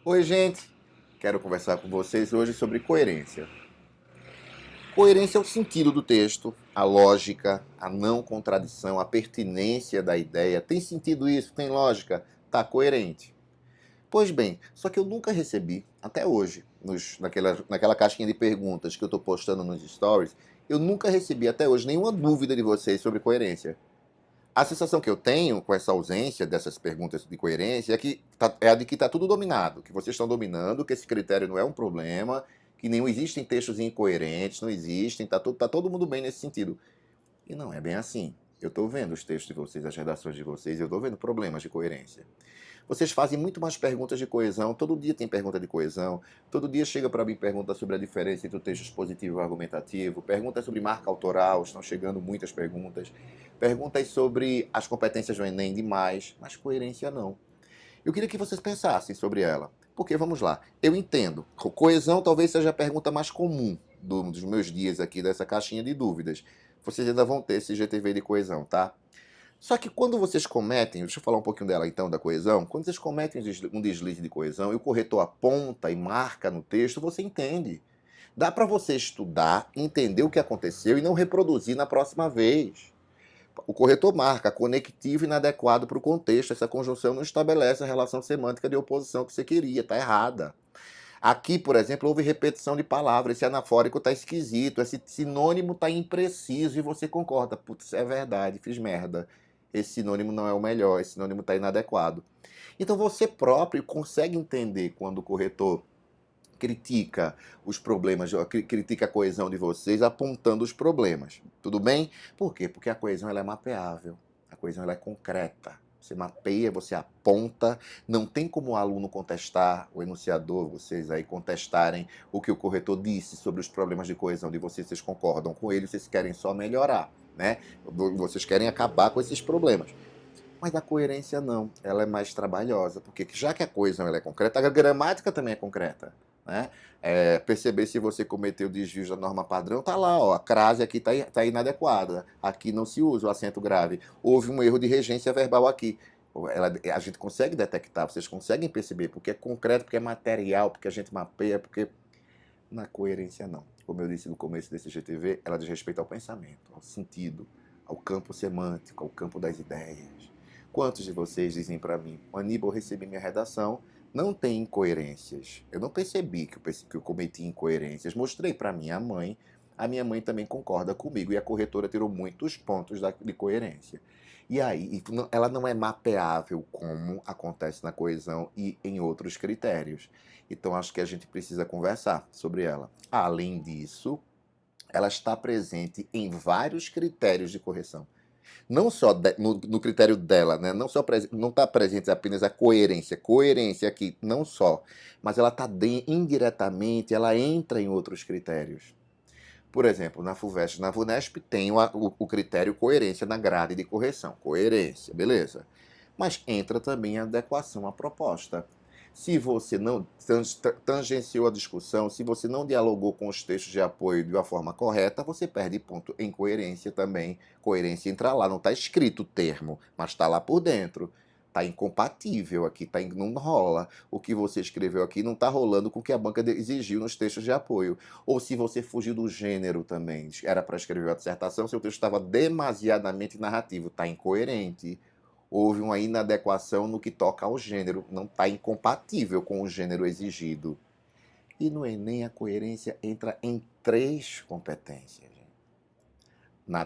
Oi, gente! Quero conversar com vocês hoje sobre coerência. Coerência é o sentido do texto, a lógica, a não contradição, a pertinência da ideia. Tem sentido isso? Tem lógica? Tá coerente. Pois bem, só que eu nunca recebi, até hoje, naquela caixinha de perguntas que eu estou postando nos stories, eu nunca recebi até hoje nenhuma dúvida de vocês sobre coerência. A sensação que eu tenho com essa ausência dessas perguntas de coerência é a de que está tudo dominado, que vocês estão dominando, que esse critério não é um problema, que não existem textos incoerentes, não existem, tá todo mundo bem nesse sentido. E não é bem assim. Eu estou vendo os textos de vocês, as redações de vocês, eu estou vendo problemas de coerência. Vocês fazem muito mais perguntas de coesão, todo dia tem pergunta de coesão, todo dia chega para mim pergunta sobre a diferença entre o texto expositivo e o argumentativo, perguntas sobre marca autoral, estão chegando muitas perguntas, perguntas sobre as competências do Enem demais, mas coerência não. Eu queria que vocês pensassem sobre ela, porque vamos lá, eu entendo, coesão talvez seja a pergunta mais comum dos meus dias aqui dessa caixinha de dúvidas. Vocês ainda vão ter esse GTV de coesão, tá? Só que quando vocês cometem, deixa eu falar um pouquinho dela então, da coesão, quando vocês cometem um deslize de coesão e o corretor aponta e marca no texto, você entende. Dá para você estudar, entender o que aconteceu e não reproduzir na próxima vez. O corretor marca conectivo inadequado para o contexto. Essa conjunção não estabelece a relação semântica de oposição que você queria, está errada. Aqui, por exemplo, houve repetição de palavras, esse anafórico está esquisito, esse sinônimo está impreciso e você concorda. Putz, é verdade, fiz merda. Esse sinônimo não é o melhor, esse sinônimo está inadequado. Então você próprio consegue entender quando o corretor critica os problemas, critica a coesão de vocês apontando os problemas. Tudo bem? Por quê? Porque a coesão ela é mapeável, a coesão ela é concreta. Você mapeia, você aponta, não tem como o aluno contestar, o enunciador, vocês aí contestarem o que o corretor disse sobre os problemas de coesão de vocês concordam com ele, vocês querem só melhorar, né? Vocês querem acabar com esses problemas. Mas a coerência não, ela é mais trabalhosa, porque já que a coesão ela é concreta, a gramática também é concreta. Né? Perceber se você cometeu desvios da norma padrão, tá lá, ó, a crase aqui tá inadequada, aqui não se usa o acento grave, houve um erro de regência verbal aqui. A gente consegue detectar, vocês conseguem perceber, porque é concreto, porque é material, porque a gente mapeia, porque na coerência não. Como eu disse no começo desse GTV, ela diz respeito ao pensamento, ao sentido, ao campo semântico, ao campo das ideias. Quantos de vocês dizem para mim, Aníbal, recebi minha redação, não tem incoerências. Eu não percebi que eu cometi incoerências. Mostrei para minha mãe, a minha mãe também concorda comigo e a corretora tirou muitos pontos de coerência. E aí, ela não é mapeável como acontece na coesão e em outros critérios. Então, acho que a gente precisa conversar sobre ela. Além disso, ela está presente em vários critérios de correção. Não só no critério dela, né? Não só não está presente apenas a coerência. Coerência aqui, não só. Mas ela está indiretamente, ela entra em outros critérios. Por exemplo, na FUVEST, na VUNESP, tem o critério coerência na grade de correção. Coerência, beleza. Mas entra também a adequação à proposta. Se você não tangenciou a discussão, se você não dialogou com os textos de apoio de uma forma correta, você perde ponto em coerência também. Coerência entra lá, não está escrito o termo, mas está lá por dentro. Está incompatível aqui, não rola. O que você escreveu aqui não está rolando com o que a banca exigiu nos textos de apoio. Ou se você fugiu do gênero também, era para escrever a dissertação, seu texto estava demasiadamente narrativo, está incoerente. Houve uma inadequação no que toca ao gênero, não está incompatível com o gênero exigido. E no Enem a coerência entra em 3 competências. Na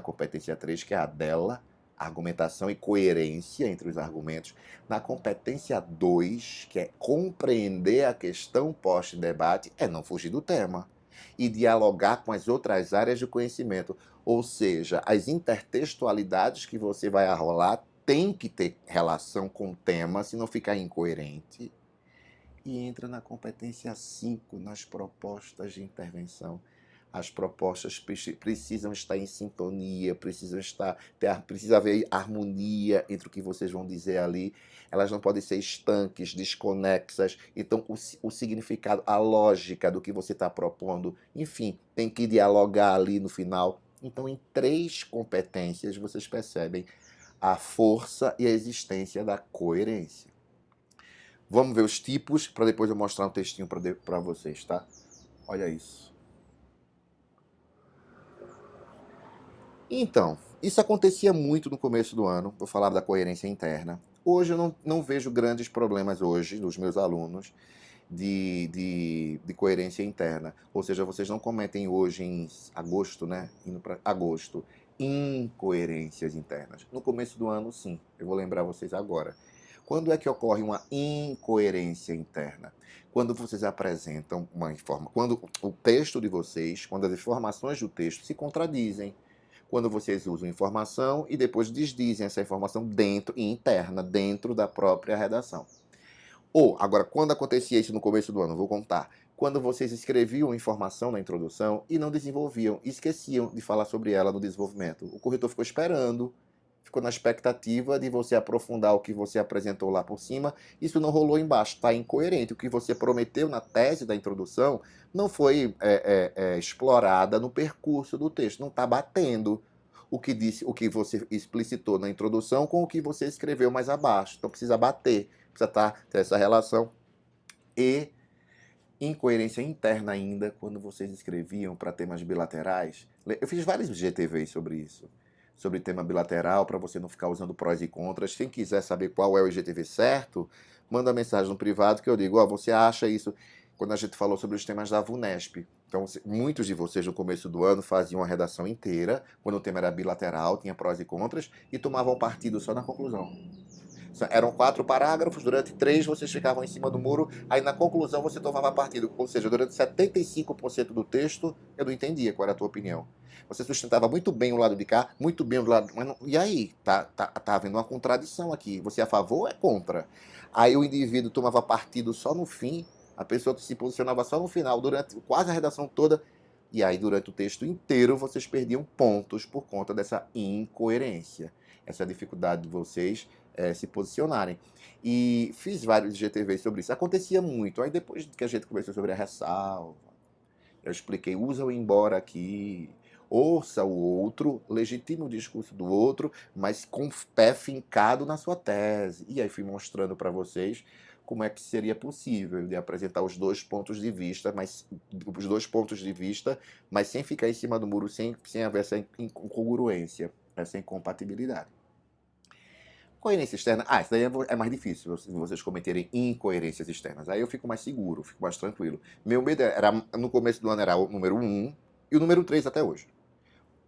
competência 3, que é a dela, argumentação e coerência entre os argumentos. Na competência 2, que é compreender a questão posta em debate, é não fugir do tema e dialogar com as outras áreas de conhecimento. Ou seja, as intertextualidades que você vai arrolar tem que ter relação com o tema, senão fica incoerente. E entra na competência 5, nas propostas de intervenção. As propostas precisam estar em sintonia, precisa haver harmonia entre o que vocês vão dizer ali. Elas não podem ser estanques, desconexas. Então, o significado, a lógica do que você está propondo, enfim, tem que dialogar ali no final. Então, em 3 competências, vocês percebem a força e a existência da coerência. Vamos ver os tipos, para depois eu mostrar um textinho para vocês, tá? Olha isso. Então, isso acontecia muito no começo do ano, eu falava da coerência interna. Hoje eu não vejo grandes problemas hoje dos meus alunos de coerência interna. Ou seja, vocês não cometem hoje em agosto, né? Indo para agosto, incoerências internas. No começo do ano, sim. Eu vou lembrar vocês agora. Quando é que ocorre uma incoerência interna? Quando vocês apresentam uma informação, quando o texto de vocês, quando as informações do texto se contradizem, quando vocês usam informação e depois desdizem essa informação dentro e interna, dentro da própria redação. Ou, agora, quando acontecia isso no começo do ano, vou contar. Quando vocês escreviam informação na introdução e não desenvolviam, esqueciam de falar sobre ela no desenvolvimento. O corretor ficou esperando, ficou na expectativa de você aprofundar o que você apresentou lá por cima. Isso não rolou embaixo, está incoerente. O que você prometeu na tese da introdução não foi explorada no percurso do texto, não está batendo o que disse, o que você explicitou na introdução com o que você escreveu mais abaixo. Então precisa bater, precisa ter essa relação. E incoerência interna ainda, quando vocês escreviam para temas bilaterais. Eu fiz vários GTVs sobre isso, sobre tema bilateral, para você não ficar usando prós e contras. Quem quiser saber qual é o IGTV certo, manda mensagem no privado que eu digo, você acha isso? Quando a gente falou sobre os temas da VUNESP. Então, muitos de vocês no começo do ano faziam uma redação inteira, quando o tema era bilateral, tinha prós e contras, e tomavam partido só na conclusão. Eram 4 parágrafos, durante 3 vocês ficavam em cima do muro, aí na conclusão você tomava partido. Ou seja, durante 75% do texto eu não entendia qual era a tua opinião. Você sustentava muito bem o lado de cá, muito bem o lado... Mas não, e aí? Tá havendo uma contradição aqui. Você é a favor ou é contra? Aí o indivíduo tomava partido só no fim, a pessoa que se posicionava só no final, durante quase a redação toda, e aí durante o texto inteiro vocês perdiam pontos por conta dessa incoerência. Essa dificuldade de vocês se posicionarem. E fiz vários GTVs sobre isso. Acontecia muito. Aí depois que a gente conversou sobre a ressalva, eu expliquei, usa o embora aqui, ouça o outro, legitime o discurso do outro, mas com pé fincado na sua tese. E aí fui mostrando para vocês como é que seria possível de apresentar os dois pontos de vista, mas sem ficar em cima do muro, sem haver essa incongruência, essa incompatibilidade. Coerência externa, isso daí é mais difícil, vocês cometerem incoerências externas. Aí eu fico mais seguro, fico mais tranquilo. Meu medo era, no começo do ano era o número 1 e o número 3 até hoje.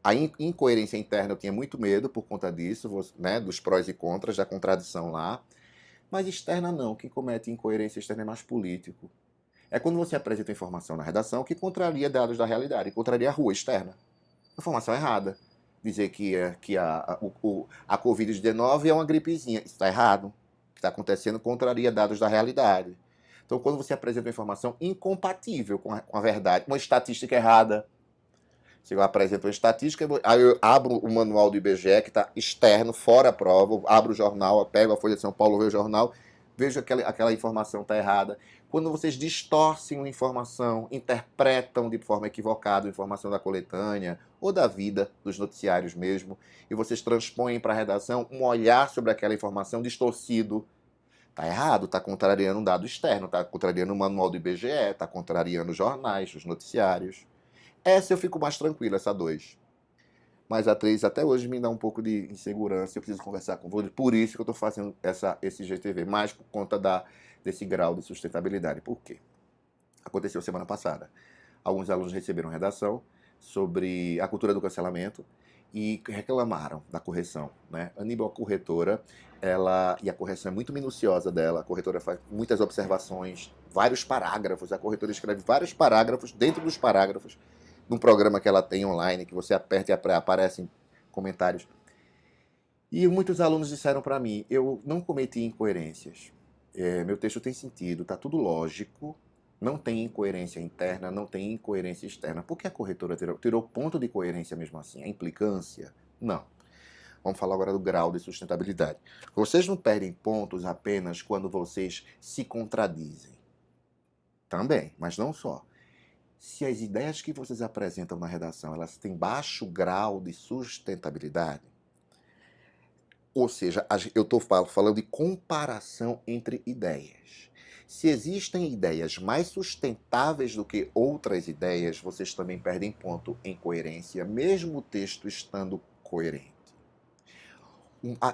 A incoerência interna eu tinha muito medo por conta disso, né, dos prós e contras, da contradição lá. Mas externa não, quem comete incoerência externa é mais político. É quando você apresenta informação na redação que contraria dados da realidade, contraria a rua externa. Informação errada. Dizer que a Covid-19 é uma gripezinha. Isso está errado. O que está acontecendo contraria dados da realidade. Então, quando você apresenta uma informação incompatível com a verdade, uma estatística errada, se eu apresento uma estatística, aí eu abro o manual do IBGE, que está externo, fora a prova, abro o jornal, eu pego a Folha de São Paulo, vejo o jornal, vejo aquela informação está errada. Quando vocês distorcem uma informação, interpretam de forma equivocada a informação da coletânea ou da vida, dos noticiários mesmo, e vocês transpõem para a redação um olhar sobre aquela informação distorcido, está errado, está contrariando um dado externo, está contrariando o manual do IBGE, está contrariando os jornais, os noticiários. Essa eu fico mais tranquilo, essa 2. Mas a 3 até hoje me dá um pouco de insegurança. Eu preciso conversar com você. Por isso que eu estou fazendo esse GTV. Mais por conta desse grau de sustentabilidade. Por quê? Aconteceu semana passada. Alguns alunos receberam redação sobre a cultura do cancelamento e reclamaram da correção, né? Aníbal, a corretora, e a correção é muito minuciosa dela, a corretora faz muitas observações, vários parágrafos, a corretora escreve vários parágrafos, dentro dos parágrafos, num programa que ela tem online, que você aperta e aparecem comentários. E muitos alunos disseram para mim, eu não cometi incoerências, meu texto tem sentido, está tudo lógico, não tem incoerência interna, não tem incoerência externa. Por que a corretora tirou ponto de coerência mesmo assim? A implicância? Não. Vamos falar agora do grau de sustentabilidade. Vocês não perdem pontos apenas quando vocês se contradizem. Também, mas não só. Se as ideias que vocês apresentam na redação elas têm baixo grau de sustentabilidade, ou seja, eu estou falando de comparação entre ideias. se existem ideias mais sustentáveis do que outras ideias, vocês também perdem ponto em coerência, mesmo o texto estando coerente.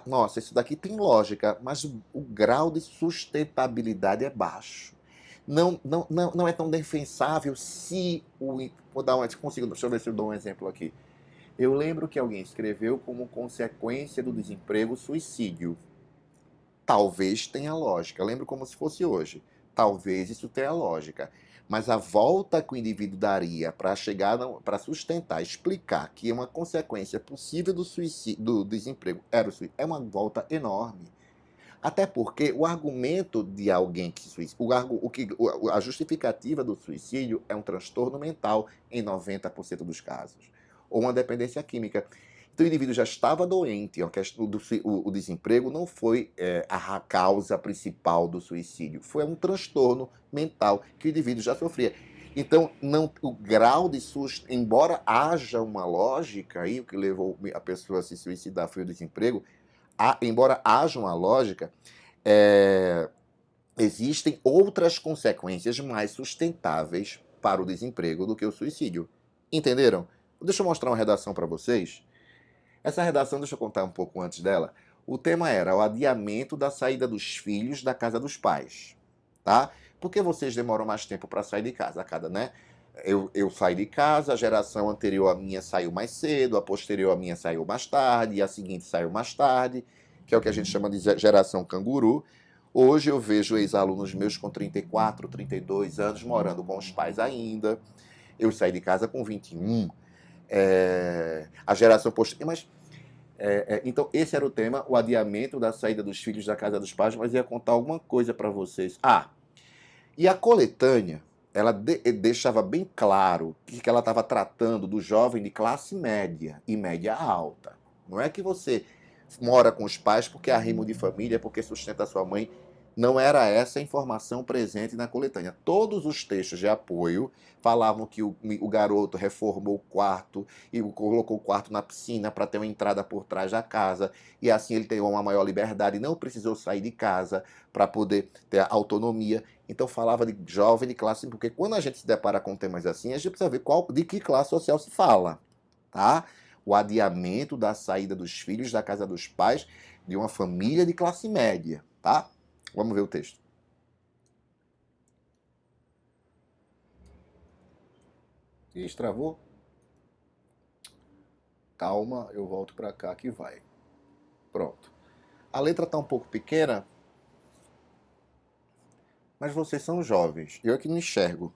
Nossa, isso daqui tem lógica, mas o grau de sustentabilidade é baixo. Não é tão defensável se o. Vou dar consigo, deixa eu ver se eu dou um exemplo aqui. Eu lembro que alguém escreveu como consequência do desemprego suicídio. Talvez tenha lógica. Eu lembro como se fosse hoje. Talvez isso tenha lógica. Mas a volta que o indivíduo daria para chegar, para sustentar, explicar que uma consequência possível do suicídio, do desemprego era o suicídio, é uma volta enorme. Até porque o argumento de alguém que se suicida, a justificativa do suicídio é um transtorno mental em 90% dos casos, ou uma dependência química. Então o indivíduo já estava doente, o desemprego não foi a causa principal do suicídio, foi um transtorno mental que o indivíduo já sofria. Então, o grau de susto, embora haja uma lógica aí, o que levou a pessoa a se suicidar foi o desemprego, embora haja uma lógica, existem outras consequências mais sustentáveis para o desemprego do que o suicídio. Entenderam? Deixa eu mostrar uma redação para vocês. Essa redação, deixa eu contar um pouco antes dela. O tema era o adiamento da saída dos filhos da casa dos pais. Tá? Por que vocês demoram mais tempo para sair de casa? Né? Eu saí de casa, a geração anterior à minha saiu mais cedo, a posterior à minha saiu mais tarde, e a seguinte saiu mais tarde, que é o que a gente chama de geração canguru. Hoje eu vejo ex-alunos meus com 34, 32 anos morando com os pais ainda. Eu saí de casa com 21. A geração posterior. Mas então, esse era o tema, o adiamento da saída dos filhos da casa dos pais, mas ia contar alguma coisa para vocês. E a coletânea, ela deixava bem claro que ela estava tratando do jovem de classe média e média alta. Não é que você mora com os pais porque é arrimo de família, porque sustenta a sua mãe. Não era essa a informação presente na coletânea. Todos os textos de apoio falavam que o garoto reformou o quarto e colocou o quarto na piscina para ter uma entrada por trás da casa, e assim ele teve uma maior liberdade, não precisou sair de casa para poder ter autonomia. Então falava de jovem de classe, porque quando a gente se depara com temas assim, a gente precisa ver de que classe social se fala, tá? O adiamento da saída dos filhos da casa dos pais de uma família de classe média, tá? Vamos ver o texto. Ih, travou? Calma, eu volto para cá que vai. Pronto. A letra está um pouco pequena, mas vocês são jovens. Eu aqui não enxergo.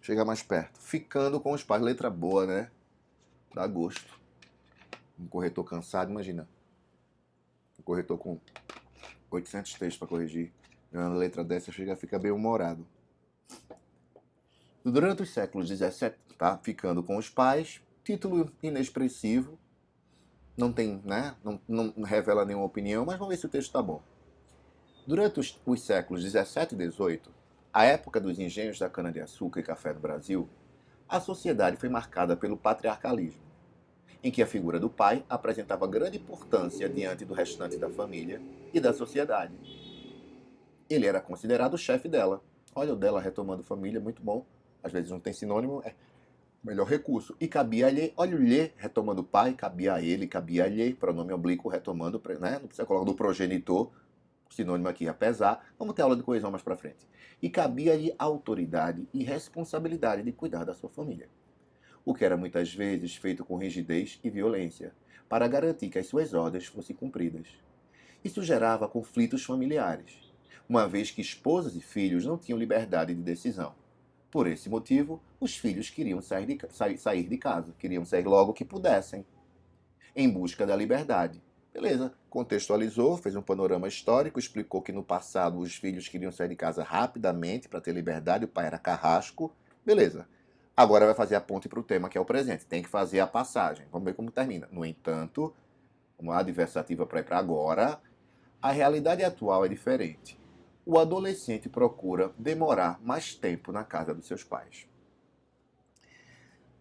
Chega mais perto. Ficando com os pais. Letra boa, né? Dá gosto. Um corretor cansado, imagina. Um corretor com 800 textos para corrigir. Uma letra dessa fica bem humorado. Durante os séculos XVII, tá? Ficando com os pais, título inexpressivo, não tem, né? Não revela nenhuma opinião, mas vamos ver se o texto está bom. Durante os séculos XVII e XVIII, a época dos engenhos da cana-de-açúcar e café no Brasil, a sociedade foi marcada pelo patriarcalismo, em que a figura do pai apresentava grande importância diante do restante da família e da sociedade. Ele era considerado o chefe dela. Olha o dela retomando família, muito bom. Às vezes não tem sinônimo, é melhor recurso. E cabia a lhe, olha o lhe retomando pai, cabia a ele, cabia a lhe, pronome oblíquo retomando, né? Não precisa colocar do progenitor, sinônimo aqui, apesar. Vamos ter aula de coesão mais pra frente. E cabia-lhe autoridade e responsabilidade de cuidar da sua família. O que era muitas vezes feito com rigidez e violência, para garantir que as suas ordens fossem cumpridas. Isso gerava conflitos familiares, uma vez que esposas e filhos não tinham liberdade de decisão. Por esse motivo, os filhos queriam sair de casa, queriam sair logo que pudessem, em busca da liberdade. Beleza, contextualizou, fez um panorama histórico, explicou que no passado os filhos queriam sair de casa rapidamente para ter liberdade, o pai era carrasco. Beleza. Agora vai fazer a ponte para o tema que é o presente. Tem que fazer a passagem. Vamos ver como termina. No entanto, uma adversativa para ir para agora, a realidade atual é diferente. O adolescente procura demorar mais tempo na casa dos seus pais.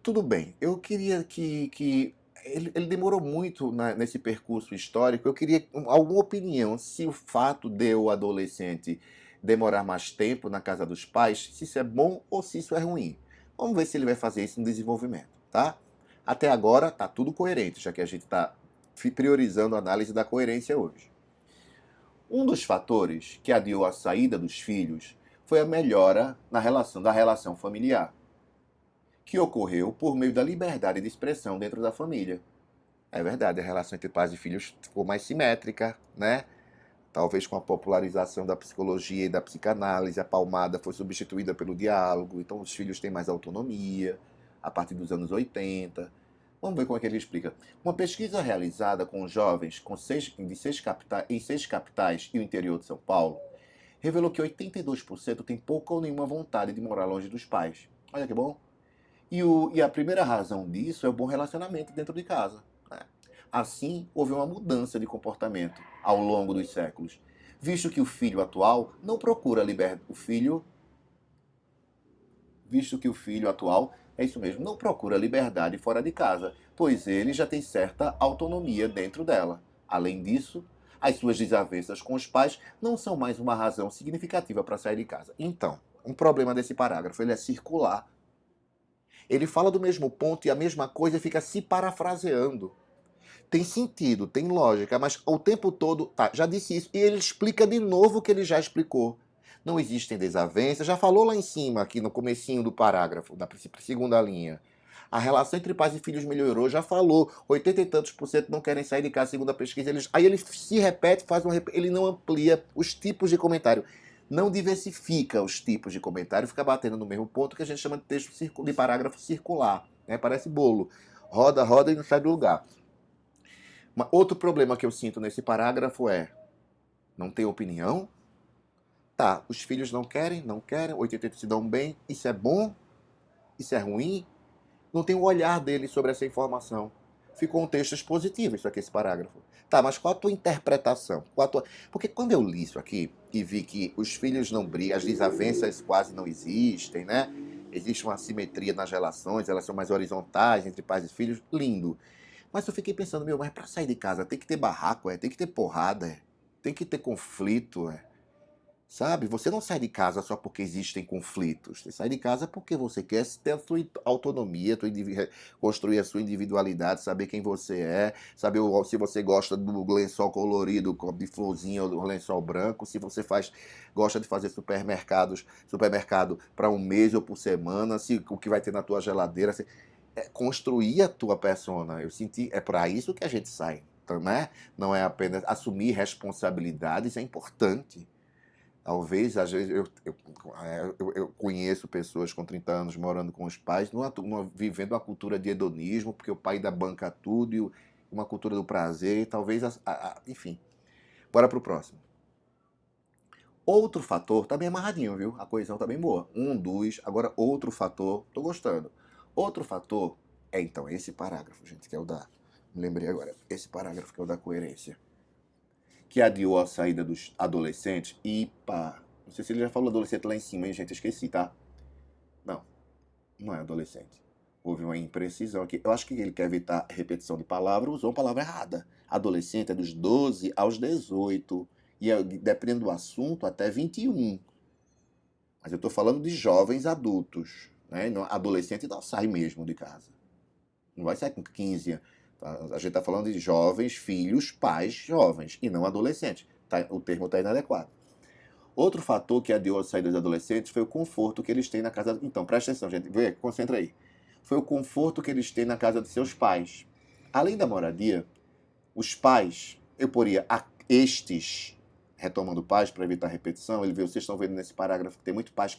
Tudo bem, eu queria que ele demorou muito nesse percurso histórico. Eu queria alguma opinião se o fato de o adolescente demorar mais tempo na casa dos pais, se isso é bom ou se isso é ruim. Vamos ver se ele vai fazer isso no desenvolvimento, tá? Até agora tá tudo coerente, já que a gente está priorizando a análise da coerência hoje. Um dos fatores que adiou a saída dos filhos foi a melhora da relação familiar, que ocorreu por meio da liberdade de expressão dentro da família. É verdade, a relação entre pais e filhos ficou mais simétrica, né? Talvez com a popularização da psicologia e da psicanálise, a palmada foi substituída pelo diálogo, então os filhos têm mais autonomia a partir dos anos 80. Vamos ver como é que ele explica. Uma pesquisa realizada com jovens em 6 capitais e o interior de São Paulo revelou que 82% tem pouca ou nenhuma vontade de morar longe dos pais. Olha que bom. E a primeira razão disso é o bom relacionamento dentro de casa. Né? Assim, houve uma mudança de comportamento ao longo dos séculos, visto que o filho atual não procura não procura liberdade fora de casa, pois ele já tem certa autonomia dentro dela. Além disso, as suas desavenças com os pais não são mais uma razão significativa para sair de casa. Então, um problema desse parágrafo, ele é circular. Ele fala do mesmo ponto e a mesma coisa fica se parafraseando. Tem sentido, tem lógica, mas o tempo todo, tá, já disse isso, e ele explica de novo o que ele já explicou. Não existem desavenças, já falou lá em cima, aqui no comecinho do parágrafo, da segunda linha. A relação entre pais e filhos melhorou, já falou, 80 e tantos por cento não querem sair de casa, segundo a pesquisa. Aí ele se repete, ele não amplia os tipos de comentário. Não diversifica os tipos de comentário, fica batendo no mesmo ponto que a gente chama de texto de parágrafo circular. Né? Parece bolo. Roda, roda e não sai do lugar. Outro problema que eu sinto nesse parágrafo é: não tem opinião? Tá, os filhos não querem, 80 se dão bem, isso é bom? Isso é ruim? Não tem o olhar dele sobre essa informação. Ficou um texto expositivo isso aqui, esse parágrafo. Tá, mas qual a tua interpretação? Porque quando eu li isso aqui e vi que os filhos não brigam, as desavenças quase não existem, né? Existe uma simetria nas relações, elas são mais horizontais entre pais e filhos, lindo. Mas eu fiquei pensando, mas pra sair de casa tem que ter barraco, tem que ter porrada, tem que ter conflito, sabe? Você não sai de casa só porque existem conflitos. Você sai de casa porque você quer ter a sua autonomia, construir a sua individualidade, saber quem você é, saber se você gosta do lençol colorido, de florzinha ou do lençol branco, se você gosta de fazer supermercado para um mês ou por semana, se o que vai ter na tua geladeira. Construir a tua persona. Eu senti, é para isso que a gente sai, então, né? Não é apenas assumir responsabilidades, é importante. Talvez, às vezes, eu conheço pessoas com 30 anos morando com os pais, vivendo uma cultura de hedonismo, porque o pai ainda banca tudo, e uma cultura do prazer, talvez, enfim. Bora pro próximo. Outro fator, tá bem amarradinho, viu? A coesão tá bem boa. Agora outro fator, tô gostando. Outro fator é, então, esse parágrafo, gente, que é o da... Me lembrei agora. Esse parágrafo que é o da coerência. Que adiou a saída dos adolescentes e, pá... Não sei se ele já falou adolescente lá em cima, hein, gente? Eu esqueci, tá? Não é adolescente. Houve uma imprecisão aqui. Eu acho que ele quer evitar repetição de palavra, usou a palavra errada. Adolescente é dos 12 aos 18. E, dependendo do assunto, até 21. Mas eu estou falando de jovens adultos. Né? Adolescente não sai mesmo de casa. Não vai sair com 15 anos. A gente está falando de jovens, filhos, pais jovens, e não adolescentes. O termo está inadequado. Outro fator que adiou a saída dos adolescentes foi o conforto que eles têm na casa... Então, presta atenção, gente. Vê, concentra aí. Foi o conforto que eles têm na casa de seus pais. Além da moradia, os pais, eu poria estes... Retomando pais, para evitar repetição, vocês estão vendo nesse parágrafo que tem muito pais.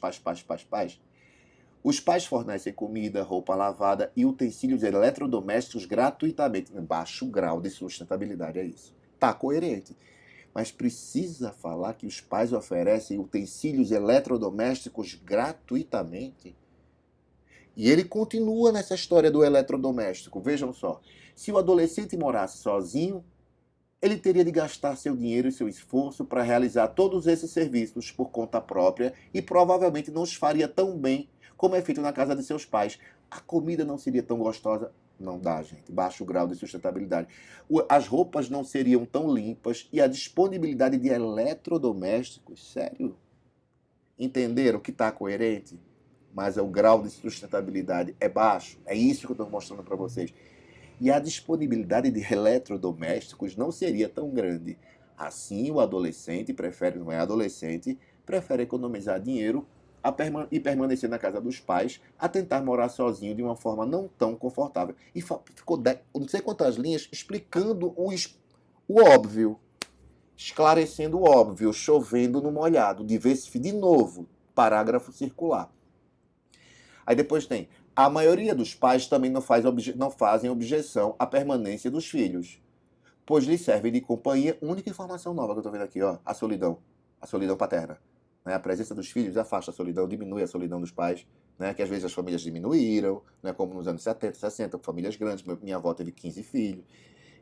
Os pais fornecem comida, roupa lavada e utensílios eletrodomésticos gratuitamente. Baixo grau de sustentabilidade, é isso. Tá coerente. Mas precisa falar que os pais oferecem utensílios eletrodomésticos gratuitamente? E ele continua nessa história do eletrodoméstico. Vejam só. Se o adolescente morasse sozinho, ele teria de gastar seu dinheiro e seu esforço para realizar todos esses serviços por conta própria e provavelmente não os faria tão bem como é feito na casa de seus pais. A comida não seria tão gostosa. Não dá, gente. Baixo grau de sustentabilidade. As roupas não seriam tão limpas e a disponibilidade de eletrodomésticos, sério? Entenderam que está coerente, mas o grau de sustentabilidade é baixo? É isso que eu estou mostrando para vocês. E a disponibilidade de eletrodomésticos não seria tão grande. Assim, o adolescente prefere, não é adolescente, prefere economizar dinheiro e permanecer na casa dos pais a tentar morar sozinho de uma forma não tão confortável. E ficou não sei quantas linhas explicando o óbvio, esclarecendo o óbvio, chovendo no molhado, de novo, parágrafo circular. Aí depois tem, a maioria dos pais também não fazem objeção à permanência dos filhos, pois lhes servem de companhia. Única informação nova que eu estou vendo aqui, ó, a solidão paterna. Né? A presença dos filhos afasta a solidão, diminui a solidão dos pais, né? Que às vezes as famílias diminuíram, né? Como nos anos 70, 60, famílias grandes, minha avó teve 15 filhos.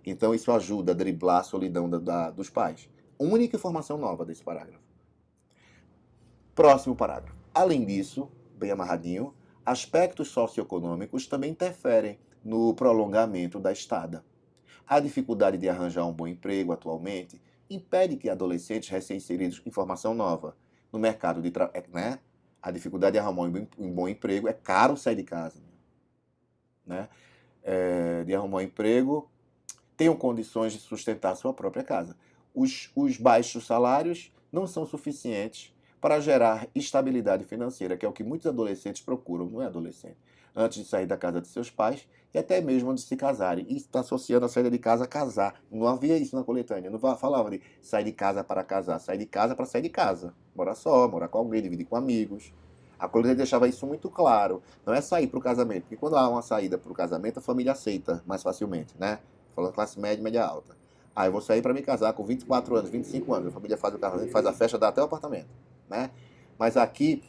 Então isso ajuda a driblar a solidão dos pais. Única informação nova desse parágrafo. Próximo parágrafo. Além disso, bem amarradinho, aspectos socioeconômicos também interferem no prolongamento da estada. A dificuldade de arranjar um bom emprego atualmente impede que adolescentes recém-inseridos, informação nova, no mercado de trabalho, né? A dificuldade de arrumar um bom emprego, é caro sair de casa, né? De arrumar um emprego, tenham condições de sustentar sua própria casa. Os baixos salários não são suficientes para gerar estabilidade financeira, que é o que muitos adolescentes procuram, não é adolescente, antes de sair da casa de seus pais e até mesmo antes de se casarem. E está associando a saída de casa a casar. Não havia isso na coletânea, não falava de sair de casa para casar, sair de casa para sair de casa. Morar só, morar com alguém, dividir com amigos. A coletânea deixava isso muito claro. Não é sair para o casamento, porque quando há uma saída para o casamento, a família aceita mais facilmente, né? Falando classe média, média alta. Ah, eu vou sair para me casar com 24 anos, 25 anos. A família faz o casamento, faz a festa, dá até o apartamento, né? Mas aqui,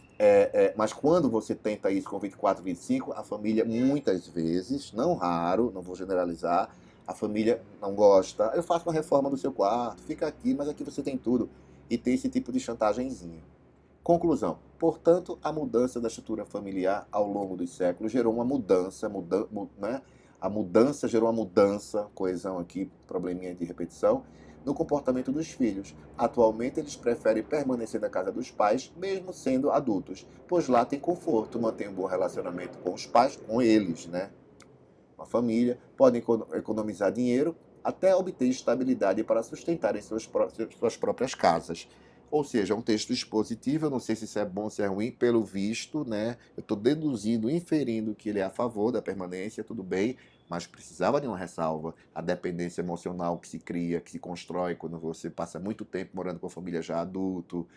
mas quando você tenta isso com 24, 25, a família muitas vezes, não raro, não vou generalizar, a família não gosta. Eu faço uma reforma do seu quarto, fica aqui, mas aqui você tem tudo. E tem esse tipo de chantagemzinha. Conclusão. Portanto, a mudança da estrutura familiar ao longo dos séculos gerou uma mudança, né? A mudança gerou uma mudança, coesão aqui, probleminha de repetição, no comportamento dos filhos. Atualmente, eles preferem permanecer na casa dos pais, mesmo sendo adultos, pois lá tem conforto, mantém um bom relacionamento com os pais, com eles, né? Com a família, podem economizar dinheiro até obter estabilidade para sustentarem suas próprias casas. Ou seja, é um texto expositivo, eu não sei se isso é bom ou se é ruim, pelo visto, né? Eu estou deduzindo, inferindo que ele é a favor da permanência, tudo bem, mas precisava de uma ressalva. A dependência emocional que se cria, que se constrói quando você passa muito tempo morando com a família já adulto,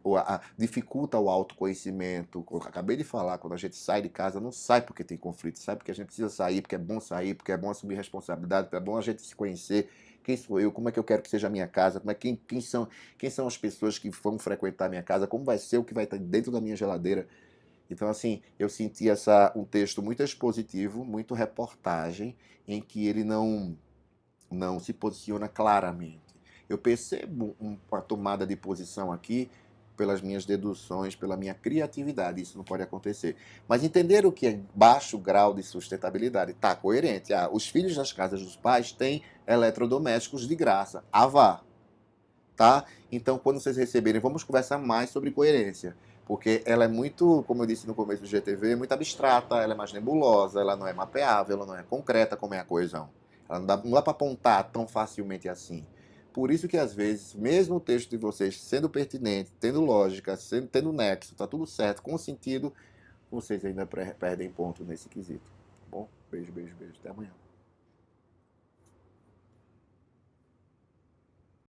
ou dificulta o autoconhecimento. Eu acabei de falar, quando a gente sai de casa, não sai porque tem conflito, sai porque a gente precisa sair, porque é bom assumir responsabilidade, porque é bom a gente se conhecer. Quem sou eu? Como é que eu quero que seja a minha casa? Quem são as pessoas que vão frequentar a minha casa? Como vai ser o que vai estar dentro da minha geladeira? Então, assim, eu senti um texto muito expositivo, muito reportagem, em que ele não se posiciona claramente. Eu percebo uma tomada de posição aqui pelas minhas deduções, pela minha criatividade, isso não pode acontecer. Mas entender o que é baixo grau de sustentabilidade está coerente. Os filhos das casas dos pais têm eletrodomésticos de graça. Vá, tá? Então, quando vocês receberem, vamos conversar mais sobre coerência, porque ela é muito, como eu disse no começo do GTV, muito abstrata, ela é mais nebulosa, ela não é mapeável, ela não é concreta como é a coesão. Ela não dá para apontar tão facilmente assim. Por isso que, às vezes, mesmo o texto de vocês sendo pertinente, tendo lógica, tendo nexo, tá tudo certo, com sentido, vocês ainda perdem ponto nesse quesito. Tá bom? Beijo, beijo, beijo. Até amanhã.